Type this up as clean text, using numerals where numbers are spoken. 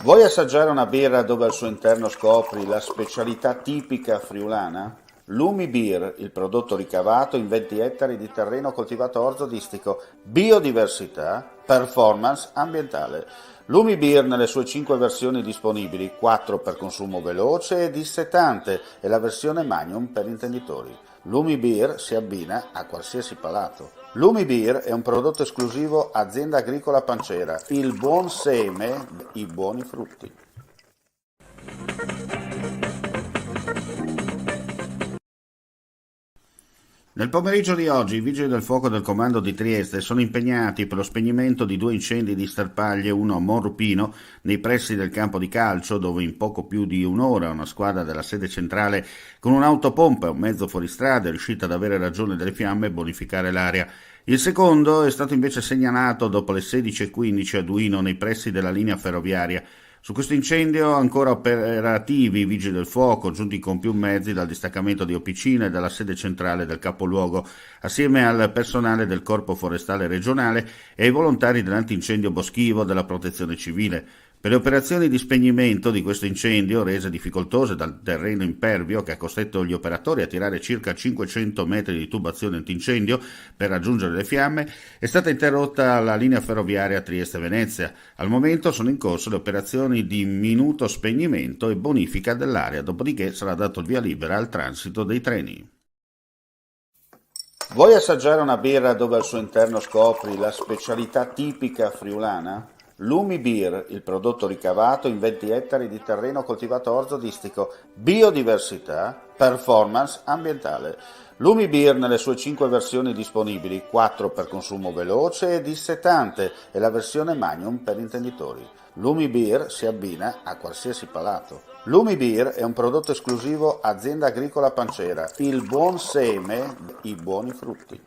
Vuoi assaggiare una birra dove al suo interno scopri la specialità tipica friulana? Lumi Beer, il prodotto ricavato in 20 ettari di terreno coltivato orzodistico, biodiversità, performance ambientale. Lumi Beer nelle sue 5 versioni disponibili, 4 per consumo veloce e dissetante e la versione Magnum per intenditori. Lumi Beer si abbina a qualsiasi palato. Lumi Beer è un prodotto esclusivo Azienda Agricola Pancera, il buon seme, i buoni frutti. Nel pomeriggio di oggi i vigili del fuoco del comando di Trieste sono impegnati per lo spegnimento di 2 incendi di sterpaglie, uno a Monrupino, nei pressi del campo di calcio, dove in poco più di un'ora una squadra della sede centrale con un'autopompa e un mezzo fuoristrada è riuscita ad avere ragione delle fiamme e bonificare l'area. Il secondo è stato invece segnalato dopo le 16:15 a Duino, nei pressi della linea ferroviaria. Su questo incendio ancora operativi i vigili del fuoco, giunti con più mezzi dal distaccamento di Opicina e dalla sede centrale del capoluogo, assieme al personale del Corpo Forestale Regionale e ai volontari dell'antincendio boschivo della Protezione Civile. Per le operazioni di spegnimento di questo incendio, rese difficoltose dal terreno impervio che ha costretto gli operatori a tirare circa 500 metri di tubazione antincendio per raggiungere le fiamme, è stata interrotta la linea ferroviaria Trieste-Venezia. Al momento sono in corso le operazioni di minuto spegnimento e bonifica dell'area, dopodiché sarà dato il via libera al transito dei treni. Vuoi assaggiare una birra dove al suo interno scopri la specialità tipica friulana? Lumi Beer, il prodotto ricavato in 20 ettari di terreno coltivato orzodistico, biodiversità, performance ambientale. Lumi Beer nelle sue 5 versioni disponibili, 4 per consumo veloce e dissetante e la versione Magnum per intenditori. Lumi Beer si abbina a qualsiasi palato. Lumi Beer è un prodotto esclusivo Azienda Agricola Pancera, il buon seme, i buoni frutti.